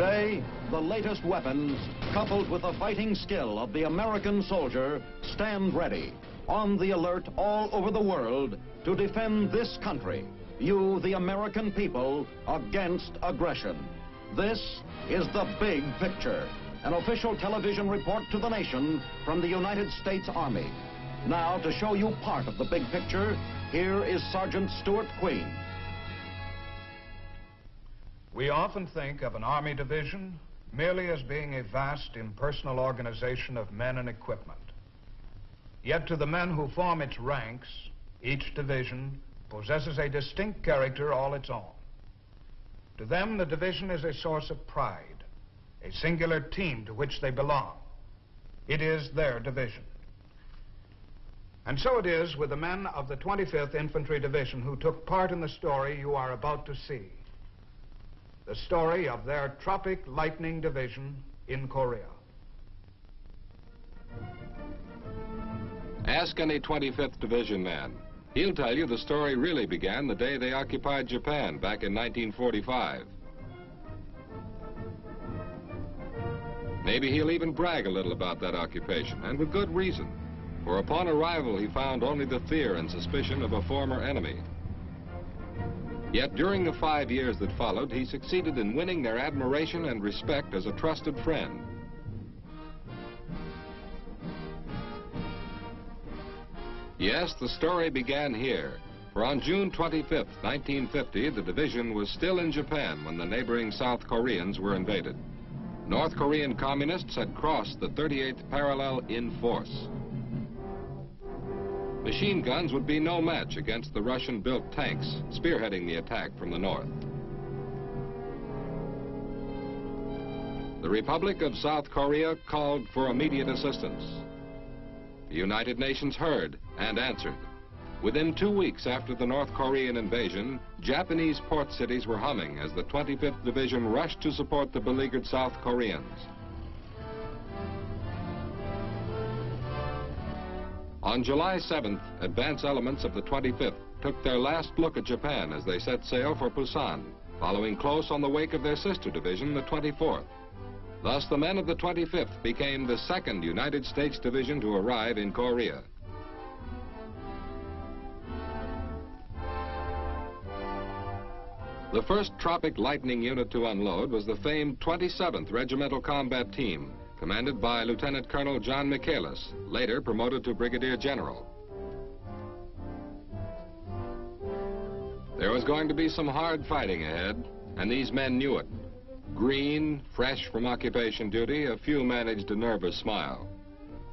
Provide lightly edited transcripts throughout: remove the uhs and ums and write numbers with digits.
Today, the latest weapons, coupled with the fighting skill of the American soldier, stand ready, on the alert all over the world to defend this country, you, the American people, against aggression. This is The Big Picture, an official television report to the nation from the United States Army. Now, to show you part of the big picture, here is Sergeant Stuart Queen. We often think of an Army division merely as being a vast, impersonal organization of men and equipment. Yet to the men who form its ranks, each division possesses a distinct character all its own. To them, the division is a source of pride, a singular team to which they belong. It is their division. And so it is with the men of the 25th Infantry Division who took part in the story you are about to see. The story of their Tropic Lightening Division in Korea. Ask any 25th Division man. He'll tell you the story really began the day they occupied Japan back in 1945. Maybe he'll even brag a little about that occupation, and with good reason. For upon arrival, he found only the fear and suspicion of a former enemy. Yet during the 5 years that followed, he succeeded in winning their admiration and respect as a trusted friend. Yes, the story began here, for on June 25th, 1950, the division was still in Japan when the neighboring South Koreans were invaded. North Korean communists had crossed the 38th parallel in force. Machine guns would be no match against the Russian-built tanks spearheading the attack from the north. The Republic of South Korea called for immediate assistance. The United Nations heard and answered. Within 2 weeks after the North Korean invasion, Japanese port cities were humming as the 25th Division rushed to support the beleaguered South Koreans. On July 7th, advance elements of the 25th took their last look at Japan as they set sail for Pusan, following close on the wake of their sister division, the 24th. Thus, the men of the 25th became the second United States division to arrive in Korea. The first Tropic Lightning unit to unload was the famed 27th Regimental Combat Team, commanded by Lieutenant Colonel John Michaelis, later promoted to Brigadier General. There was going to be some hard fighting ahead, and these men knew it. Green, fresh from occupation duty, a few managed a nervous smile,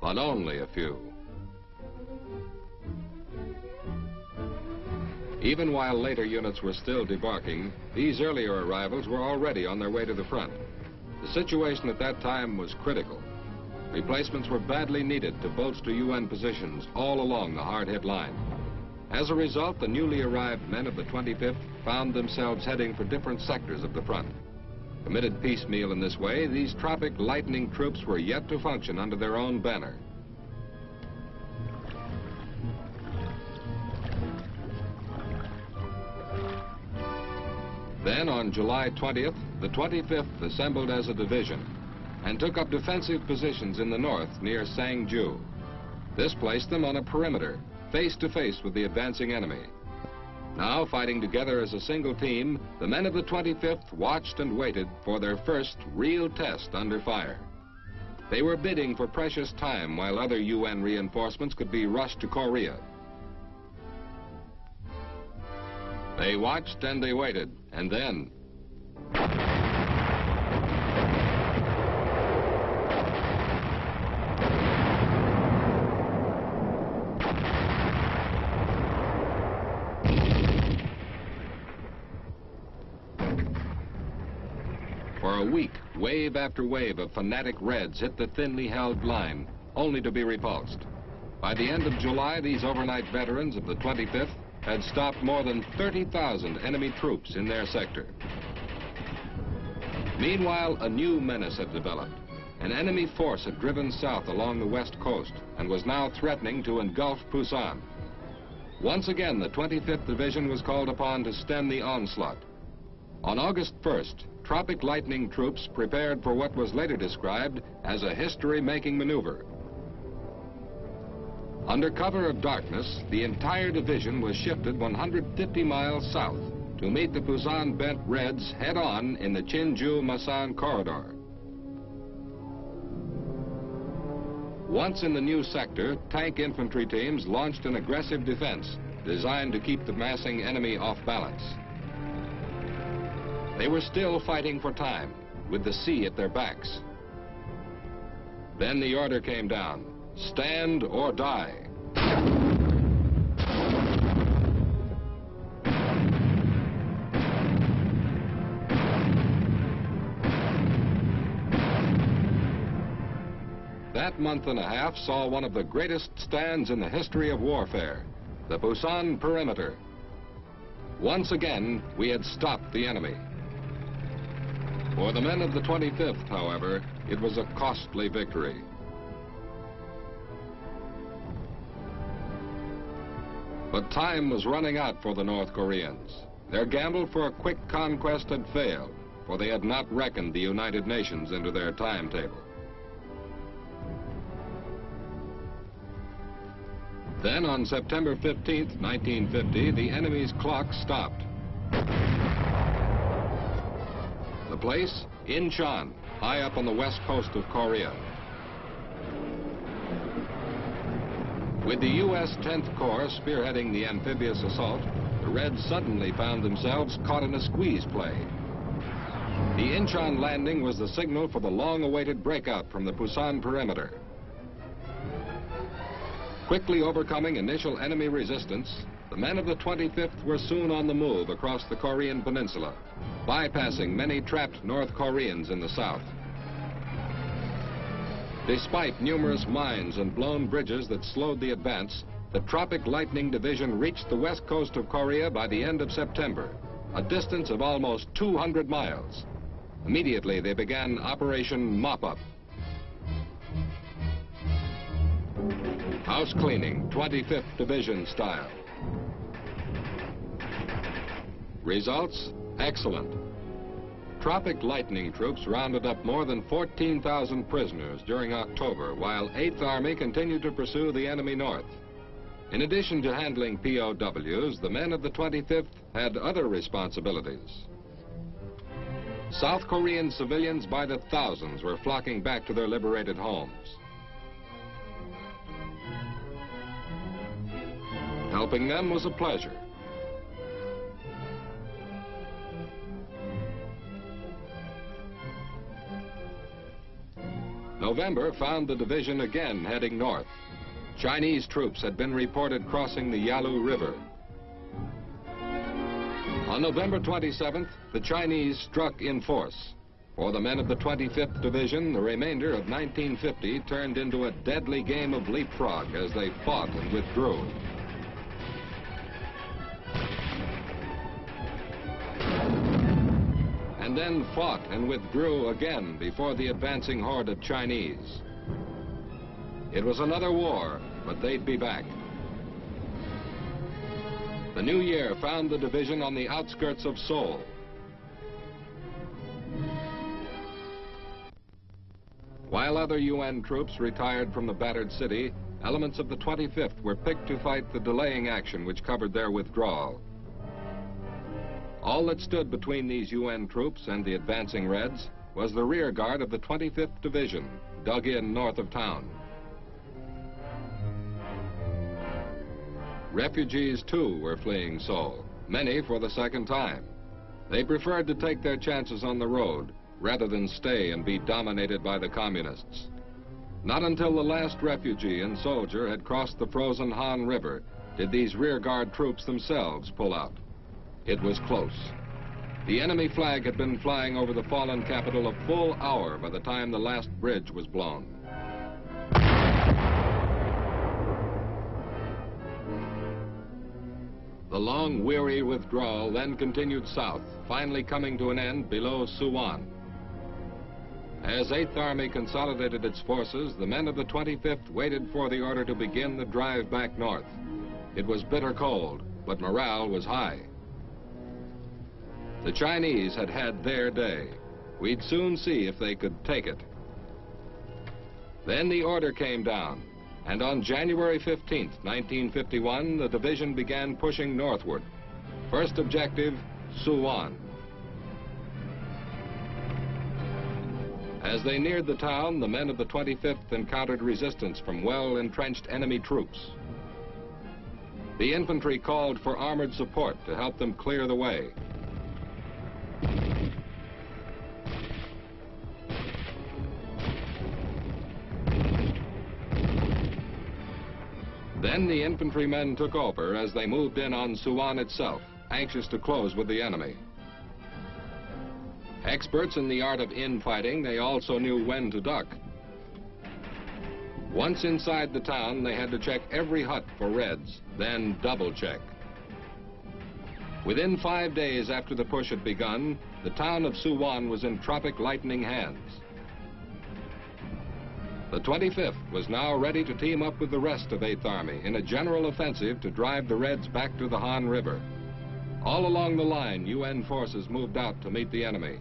but only a few. Even while later units were still debarking, these earlier arrivals were already on their way to the front. The situation at that time was critical. Replacements were badly needed to bolster UN positions all along the hard-hit line. As a result, the newly arrived men of the 25th found themselves heading for different sectors of the front. Committed piecemeal in this way, these Tropic Lightning troops were yet to function under their own banner. Then, on July 20th, the 25th assembled as a division and took up defensive positions in the north near Sangju. This placed them on a perimeter, face to face with the advancing enemy. Now, fighting together as a single team, the men of the 25th watched and waited for their first real test under fire. They were bidding for precious time while other UN reinforcements could be rushed to Korea. They watched and they waited, and then... For a week, wave after wave of fanatic Reds hit the thinly held line, only to be repulsed. By the end of July, these overnight veterans of the 25th had stopped more than 30,000 enemy troops in their sector. Meanwhile, a new menace had developed. An enemy force had driven south along the west coast and was now threatening to engulf Pusan. Once again, the 25th Division was called upon to stem the onslaught. On August 1st, Tropic Lightning troops prepared for what was later described as a history-making maneuver. Under cover of darkness, the entire division was shifted 150 miles south to meet the Pusan-bent Reds head-on in the Sangju-Masan corridor. Once in the new sector, tank infantry teams launched an aggressive defense designed to keep the massing enemy off balance. They were still fighting for time, with the sea at their backs. Then the order came down: stand or die. That month and a half saw one of the greatest stands in the history of warfare, the Pusan perimeter. Once again, we had stopped the enemy. For the men of the 25th, however, it was a costly victory. But time was running out for the North Koreans. Their gamble for a quick conquest had failed, for they had not reckoned the United Nations into their timetable. Then, on September 15th, 1950, the enemy's clock stopped. The place? Incheon, high up on the west coast of Korea. With the U.S. 10th Corps spearheading the amphibious assault, the Reds suddenly found themselves caught in a squeeze play. The Incheon landing was the signal for the long-awaited breakout from the Pusan perimeter. Quickly overcoming initial enemy resistance, the men of the 25th were soon on the move across the Korean Peninsula, bypassing many trapped North Koreans in the south. Despite numerous mines and blown bridges that slowed the advance, the Tropic Lightning Division reached the west coast of Korea by the end of September, a distance of almost 200 miles. Immediately, they began Operation Mop-Up. House cleaning, 25th Division style. Results? Excellent. Tropic Lightning troops rounded up more than 14,000 prisoners during October, while 8th Army continued to pursue the enemy north. In addition to handling POWs, the men of the 25th had other responsibilities. South Korean civilians by the thousands were flocking back to their liberated homes. Helping them was a pleasure. November found the division again heading north. Chinese troops had been reported crossing the Yalu River. On November 27th, the Chinese struck in force. For the men of the 25th Division, the remainder of 1950 turned into a deadly game of leapfrog as they fought and withdrew. And then fought and withdrew again before the advancing horde of Chinese. It was another war, but they'd be back. The new year found the division on the outskirts of Seoul. While other UN troops retired from the battered city, elements of the 25th were picked to fight the delaying action which covered their withdrawal. All that stood between these UN troops and the advancing Reds was the rear guard of the 25th Division, dug in north of town. Refugees, too, were fleeing Seoul, many for the second time. They preferred to take their chances on the road, rather than stay and be dominated by the communists. Not until the last refugee and soldier had crossed the frozen Han River did these rear guard troops themselves pull out. It was close. The enemy flag had been flying over the fallen capital a full hour by the time the last bridge was blown. The long, weary withdrawal then continued south, finally coming to an end below Suwon. As 8th Army consolidated its forces, the men of the 25th waited for the order to begin the drive back north. It was bitter cold, but morale was high. The Chinese had had their day. We'd soon see if they could take it. Then the order came down, and on January 15th, 1951, the division began pushing northward. First objective, Suwon. As they neared the town, the men of the 25th encountered resistance from well-entrenched enemy troops. The infantry called for armored support to help them clear the way. Then the infantrymen took over as they moved in on Suwon itself, anxious to close with the enemy. Experts in the art of infighting, they also knew when to duck. Once inside the town, they had to check every hut for Reds, then double check. Within 5 days after the push had begun, the town of Suwon was in Tropic Lightening hands. The 25th was now ready to team up with the rest of 8th Army in a general offensive to drive the Reds back to the Han River. All along the line, UN forces moved out to meet the enemy.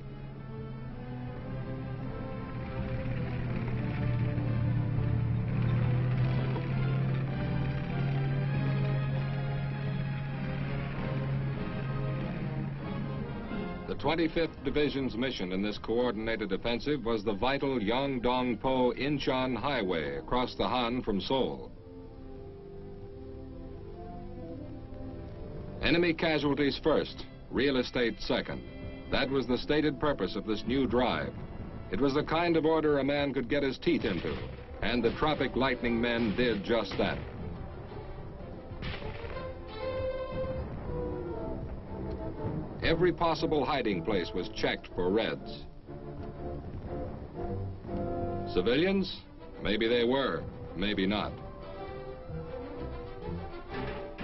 The 25th Division's mission in this coordinated offensive was the vital Yeongdong-po-Incheon Highway across the Han from Seoul. Enemy casualties first, real estate second. That was the stated purpose of this new drive. It was the kind of order a man could get his teeth into, and the Tropic Lightning men did just that. Every possible hiding place was checked for Reds. Civilians? Maybe they were, maybe not.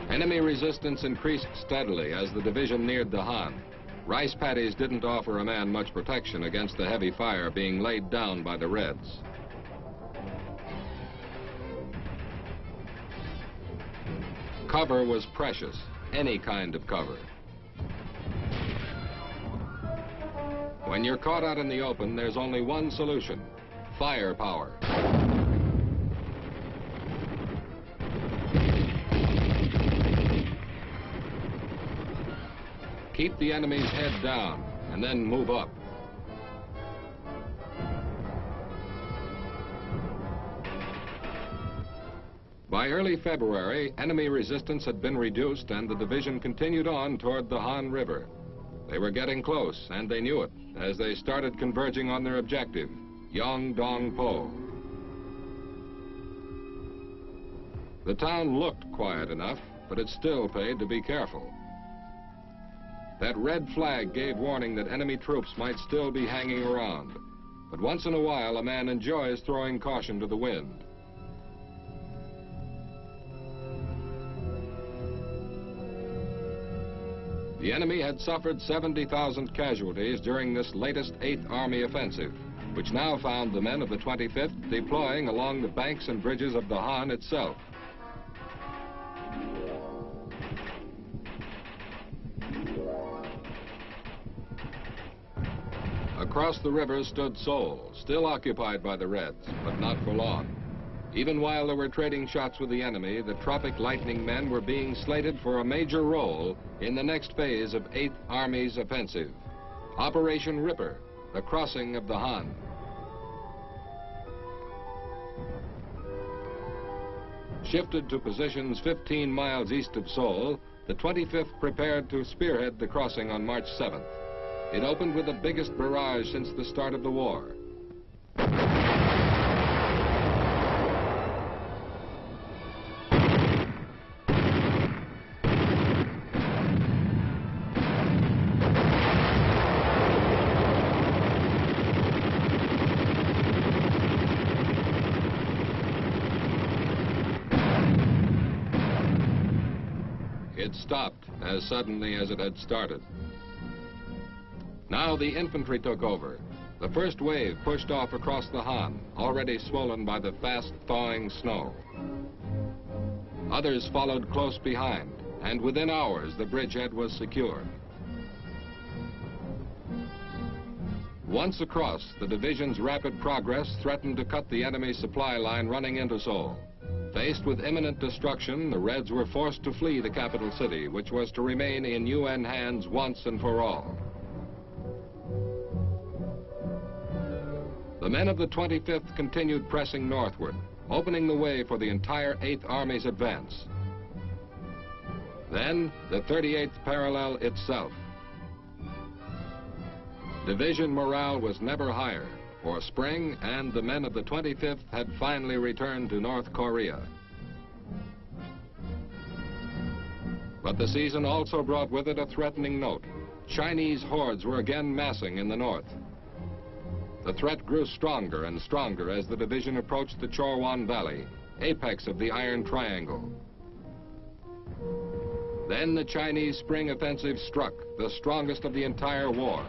Enemy resistance increased steadily as the division neared the Han. Rice paddies didn't offer a man much protection against the heavy fire being laid down by the Reds. Cover was precious, any kind of cover. When you're caught out in the open, there's only one solution: firepower. Keep the enemy's head down, and then move up. By early February, enemy resistance had been reduced, and the division continued on toward the Han River. They were getting close, and they knew it, as they started converging on their objective, Yeongdong-po. The town looked quiet enough, but it still paid to be careful. That red flag gave warning that enemy troops might still be hanging around. But once in a while, a man enjoys throwing caution to the wind. The enemy had suffered 70,000 casualties during this latest 8th Army offensive, which now found the men of the 25th deploying along the banks and bridges of the Han itself. Across the river stood Seoul, still occupied by the Reds, but not for long. Even while they were trading shots with the enemy, the Tropic Lightning men were being slated for a major role in the next phase of 8th Army's offensive, Operation Ripper, the crossing of the Han. Shifted to positions 15 miles east of Seoul, the 25th prepared to spearhead the crossing on March 7th. It opened with the biggest barrage since the start of the war. It stopped as suddenly as it had started. Now the infantry took over. The first wave pushed off across the Han, already swollen by the fast-thawing snow. Others followed close behind, and within hours the bridgehead was secured. Once across, the division's rapid progress threatened to cut the enemy's supply line running into Seoul. Faced with imminent destruction, the Reds were forced to flee the capital city, which was to remain in UN hands once and for all. The men of the 25th continued pressing northward, opening the way for the entire 8th Army's advance. Then, the 38th parallel itself. Division morale was never higher, for spring, and the men of the 25th had finally returned to North Korea. But the season also brought with it a threatening note. Chinese hordes were again massing in the north. The threat grew stronger and stronger as the division approached the Chorwan Valley, apex of the Iron Triangle. Then the Chinese spring offensive struck, the strongest of the entire war.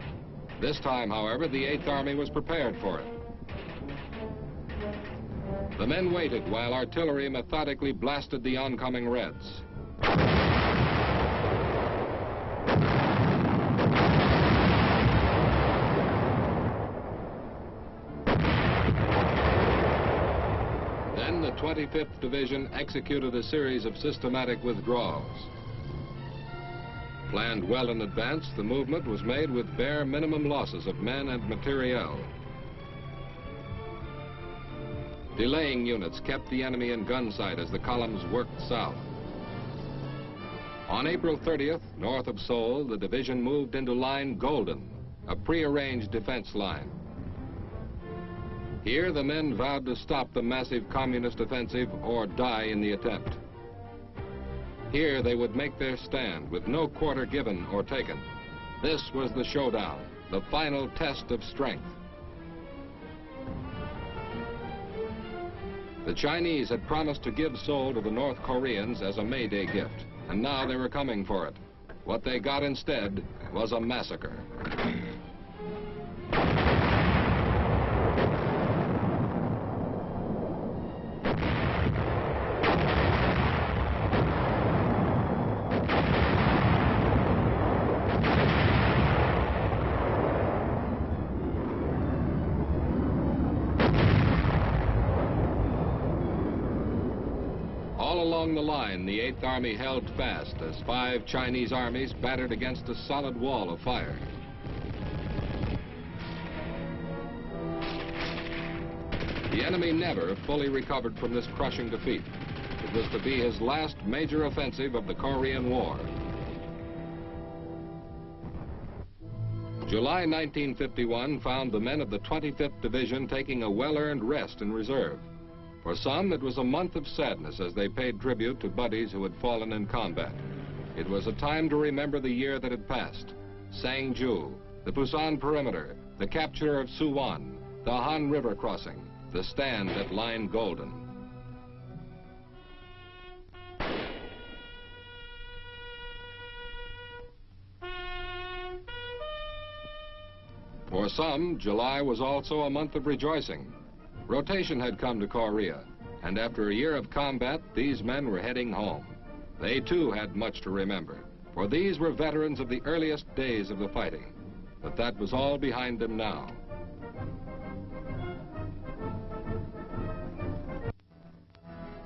This time, however, the 8th Army was prepared for it. The men waited while artillery methodically blasted the oncoming Reds. Then the 25th Division executed a series of systematic withdrawals. Planned well in advance, the movement was made with bare minimum losses of men and materiel. Delaying units kept the enemy in gun sight as the columns worked south. On April 30th, north of Seoul, the division moved into Line Golden, a prearranged defense line. Here, the men vowed to stop the massive communist offensive or die in the attempt. Here they would make their stand with no quarter given or taken. This was the showdown, the final test of strength. The Chinese had promised to give Seoul to the North Koreans as a May Day gift, and now they were coming for it. What they got instead was a massacre. Along the line, the 8th Army held fast as 5 Chinese armies battered against a solid wall of fire. The enemy never fully recovered from this crushing defeat. It was to be his last major offensive of the Korean War. July 1951 found the men of the 25th Division taking a well-earned rest in reserve. For some, it was a month of sadness as they paid tribute to buddies who had fallen in combat. It was a time to remember the year that had passed. Sangju, the Pusan perimeter, the capture of Suwon, the Han River crossing, the stand at Line Golden. For some, July was also a month of rejoicing. Rotation had come to Korea, and after a year of combat, these men were heading home. They too had much to remember, for these were veterans of the earliest days of the fighting. But that was all behind them now.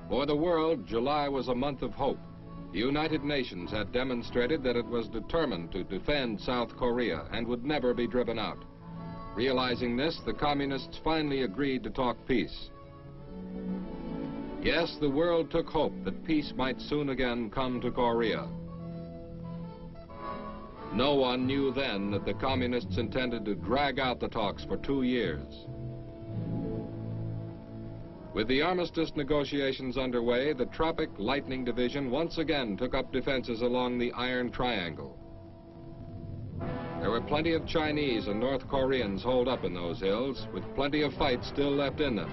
For the world, July was a month of hope. The United Nations had demonstrated that it was determined to defend South Korea and would never be driven out. Realizing this, the communists finally agreed to talk peace. Yes, the world took hope that peace might soon again come to Korea. No one knew then that the communists intended to drag out the talks for 2 years. With the Armistice negotiations underway, the Tropic Lightening Division once again took up defenses along the Iron Triangle. There were plenty of Chinese and North Koreans holed up in those hills, with plenty of fight still left in them.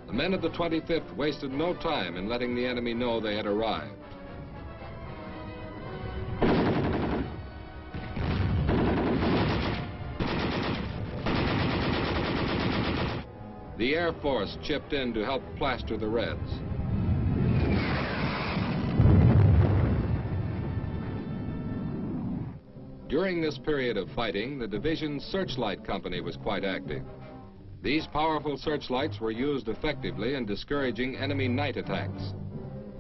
The men of the 25th wasted no time in letting the enemy know they had arrived. The Air Force chipped in to help plaster the Reds. During this period of fighting, the division's searchlight company was quite active. These powerful searchlights were used effectively in discouraging enemy night attacks.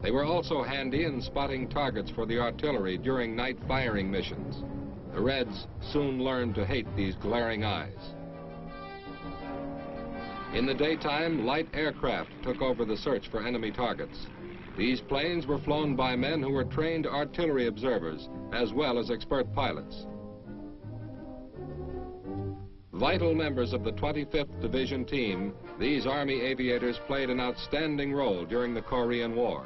They were also handy in spotting targets for the artillery during night firing missions. The Reds soon learned to hate these glaring eyes. In the daytime, light aircraft took over the search for enemy targets. These planes were flown by men who were trained artillery observers, as well as expert pilots. Vital members of the 25th Division team, these Army aviators played an outstanding role during the Korean War.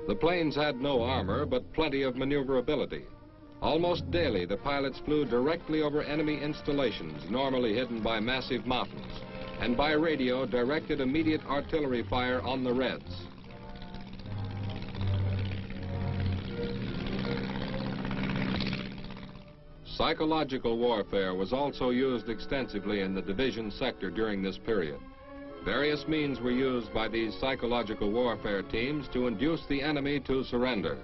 The planes had no armor, but plenty of maneuverability. Almost daily, the pilots flew directly over enemy installations, normally hidden by massive mountains, and by radio directed immediate artillery fire on the Reds. Psychological warfare was also used extensively in the division sector during this period. Various means were used by these psychological warfare teams to induce the enemy to surrender.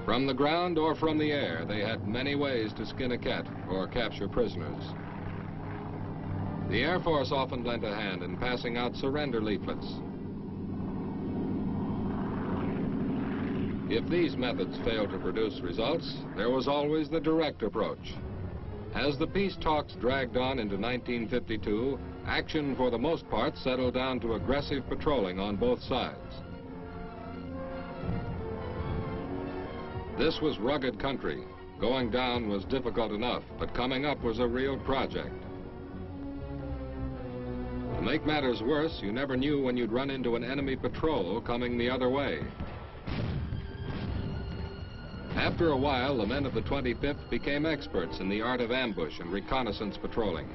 From the ground or from the air, they had many ways to skin a cat or capture prisoners. The Air Force often lent a hand in passing out surrender leaflets. If these methods failed to produce results, there was always the direct approach. As the peace talks dragged on into 1952, action for the most part settled down to aggressive patrolling on both sides. This was rugged country. Going down was difficult enough, but coming up was a real project. To make matters worse, you never knew when you'd run into an enemy patrol coming the other way. After a while, the men of the 25th became experts in the art of ambush and reconnaissance patrolling.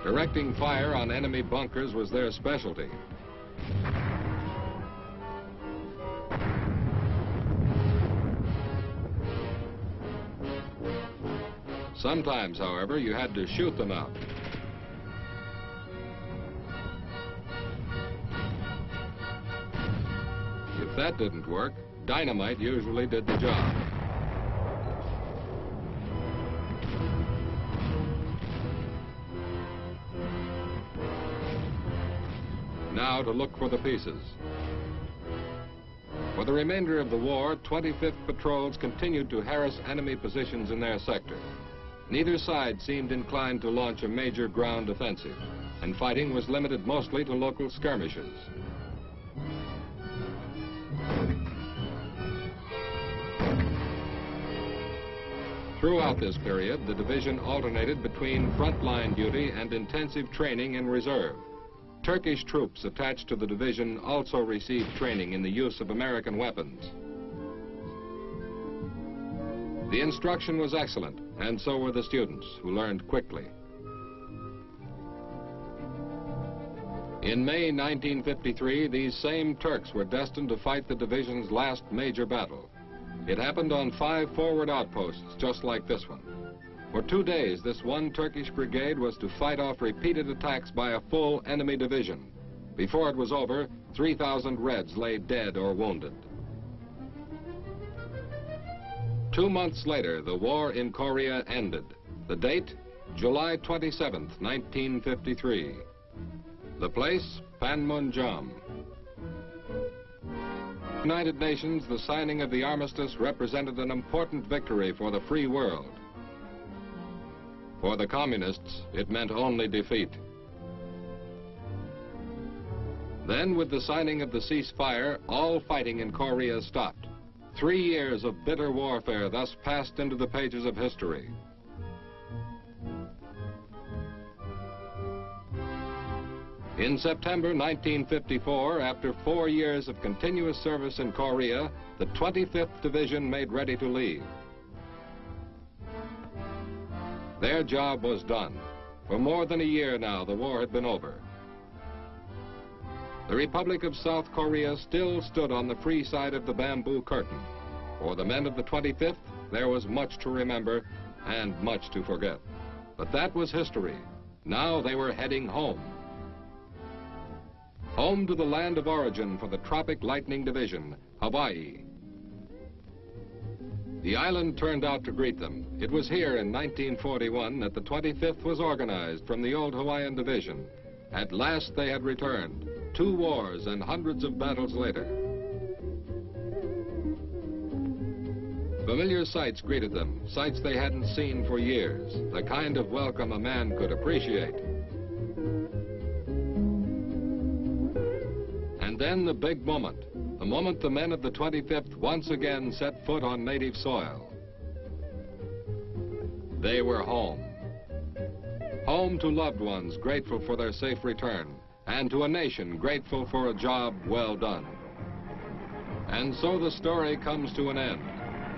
Directing fire on enemy bunkers was their specialty. Sometimes, however, you had to shoot them out. If that didn't work, dynamite usually did the job. Now to look for the pieces. For the remainder of the war, 25th patrols continued to harass enemy positions in their sector. Neither side seemed inclined to launch a major ground offensive, and fighting was limited mostly to local skirmishes. Throughout this period, the division alternated between frontline duty and intensive training in reserve. Turkish troops attached to the division also received training in the use of American weapons. The instruction was excellent, and so were the students, who learned quickly. In May 1953, these same Turks were destined to fight the division's last major battle. It happened on 5 forward outposts, just like this one. For 2 days, this one Turkish brigade was to fight off repeated attacks by a full enemy division. Before it was over, 3,000 Reds lay dead or wounded. 2 months later, the war in Korea ended. The date, July 27th, 1953. The place, Panmunjom. United Nations, the signing of the Armistice represented an important victory for the free world. For the communists, it meant only defeat. Then, with the signing of the ceasefire, all fighting in Korea stopped. 3 years of bitter warfare thus passed into the pages of history. In September 1954, after 4 years of continuous service in Korea, the 25th Division made ready to leave. Their job was done. For more than a year now, the war had been over. The Republic of South Korea still stood on the free side of the bamboo curtain. For the men of the 25th, there was much to remember and much to forget. But that was history. Now they were heading home. home to the land of origin for the Tropic Lightning Division, Hawaii. The island turned out to greet them. It was here in 1941 that the 25th was organized from the old Hawaiian Division. At last they had returned, 2 wars and hundreds of battles later. Familiar sights greeted them, sights they hadn't seen for years, the kind of welcome a man could appreciate. And then the big moment, the moment the men of the 25th once again set foot on native soil. They were home. Home to loved ones grateful for their safe return, and to a nation grateful for a job well done. And so the story comes to an end.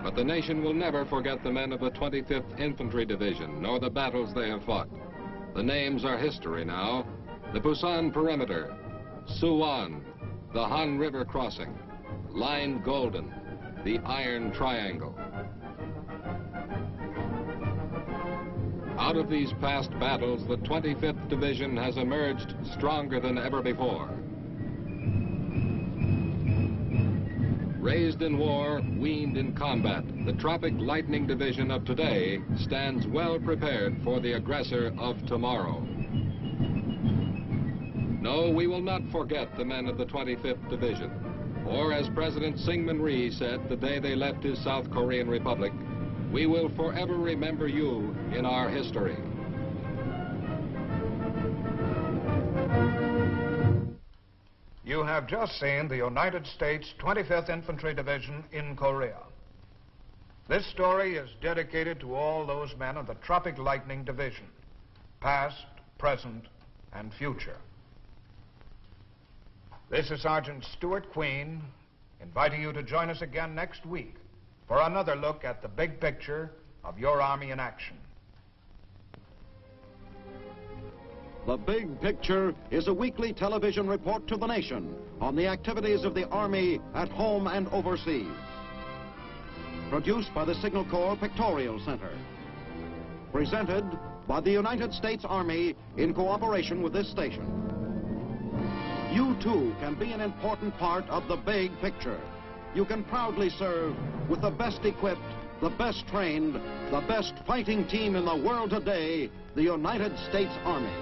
But the nation will never forget the men of the 25th Infantry Division, nor the battles they have fought. The names are history now. The Pusan Perimeter, Suwon, the Han River Crossing, Line Golden, the Iron Triangle. Out of these past battles, the 25th Division has emerged stronger than ever before. Raised in war, weaned in combat, the Tropic Lightning Division of today stands well prepared for the aggressor of tomorrow. No, we will not forget the men of the 25th Division. Or as President Syngman Rhee said the day they left his South Korean Republic, we will forever remember you in our history. You have just seen the United States 25th Infantry Division in Korea. This story is dedicated to all those men of the Tropic Lightning Division, past, present, and future. This is Sergeant Stuart Queen, inviting you to join us again next week for another look at the big picture of your Army in action. The Big Picture is a weekly television report to the nation on the activities of the Army at home and overseas. Produced by the Signal Corps Pictorial Center. Presented by the United States Army in cooperation with this station. You too can be an important part of the Big Picture. You can proudly serve with the best equipped, the best trained, the best fighting team in the world today, the United States Army.